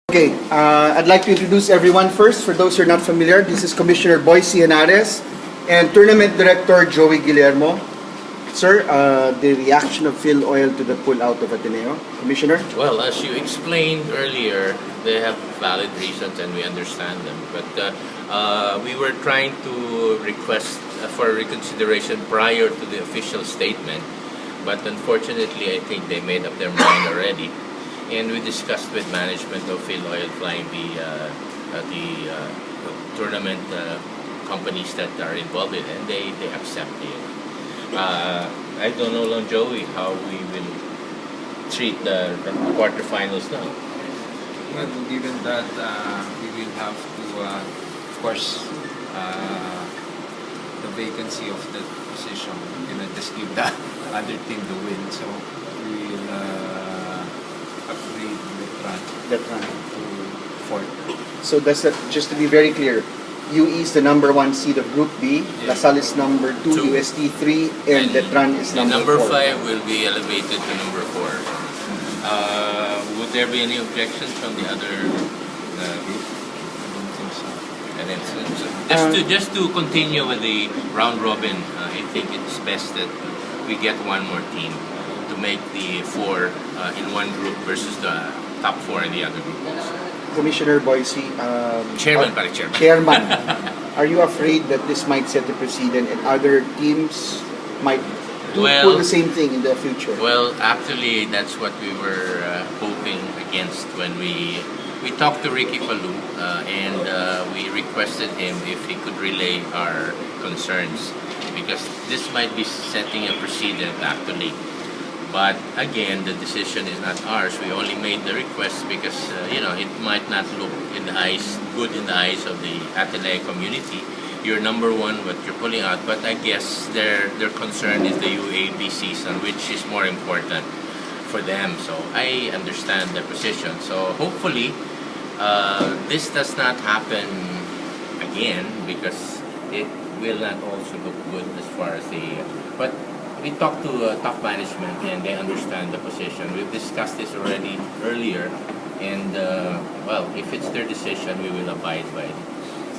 Okay, I'd like to introduce everyone first. For those who are not familiar, this is Commissioner Boysie Henares and Tournament Director Joey Guillermo. Sir, the reaction of Filoil to the pull-out of Ateneo. Commissioner? Well, as you explained earlier, they have valid reasons and we understand them. But we were trying to request for reconsideration prior to the official statement. But unfortunately, I think they made up their mind already. And we discussed with management of Filoil flying the tournament companies that are involved in it, and they accepted it. I don't know, Long Joey, how we will treat the quarterfinals now. Well, given that we will have to, of course, the vacancy of the position, we cannot just give the other team the win. So we will upgrade the run to fourth. So that's just to be very clear, UE is the number 1 seed of Group B, Yeah. LaSalle is number 2, UST 3, and Letran is number 4. 5 will be elevated to number 4. Would there be any objections from the other group? I don't think so. Just to continue with the round robin, I think it's best that we get one more team to make the 4 in one group versus the top 4 in the other group also. Commissioner Boysie, Chairman. are you afraid that this might set the precedent and other teams might do the same thing in the future? Well, actually, that's what we were hoping against when we talked to Ricky Palou and we requested him if he could relay our concerns because this might be setting a precedent actually. But again, the decision is not ours. We only made the request because it might not look good in the eyes of the Ateneo community. You're number 1, but you're pulling out. But I guess their concern is the UAP season, which is more important for them. So I understand the position. So hopefully this does not happen again because it will not also look good as far as but we talked to top management and they understand the position. We've discussed this already earlier and well, if it's their decision, we will abide by it.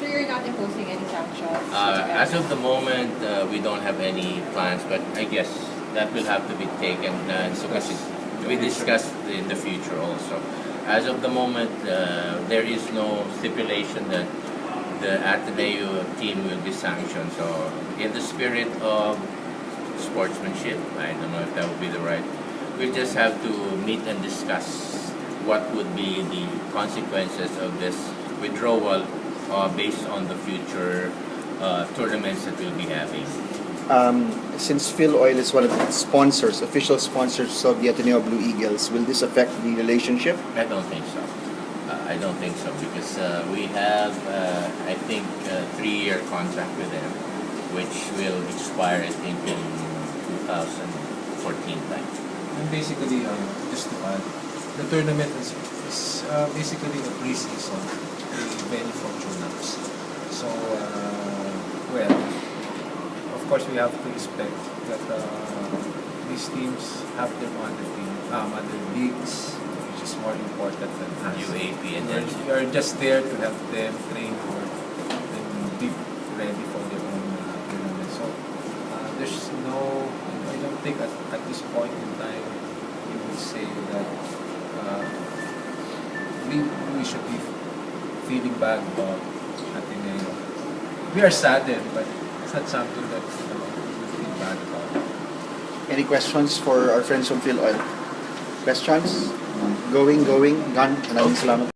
So you're not imposing any sanctions? As of the moment, we don't have any plans, but I guess that will have to be taken to be discussed in the future also. As of the moment, there is no stipulation that the Ateneo team will be sanctioned. So in the spirit of sportsmanship, I don't know if that would be the right. We just have to meet and discuss what would be the consequences of this withdrawal based on the future tournaments that we'll be having. Since Filoil is one of the sponsors, official sponsors of the Ateneo Blue Eagles, will this affect the relationship? I don't think so. I don't think so because we have, I think, a 3-year contract with them, which will expire, I think, in 2014 time. And basically, just to add, the tournament is basically a pre-season, many fortunates. So, well, of course, we have to respect that these teams have their other leagues, which is more important than us. UAP and we are just there to help them train for and be ready for their own tournament. So, there's no. I don't think at this point in time we would say that we should be feeling bad about Ateneo. We are saddened, but it's not something that we feel bad about. Any questions for our friends from Filoil? Questions? Going, gone. Maraming salamat.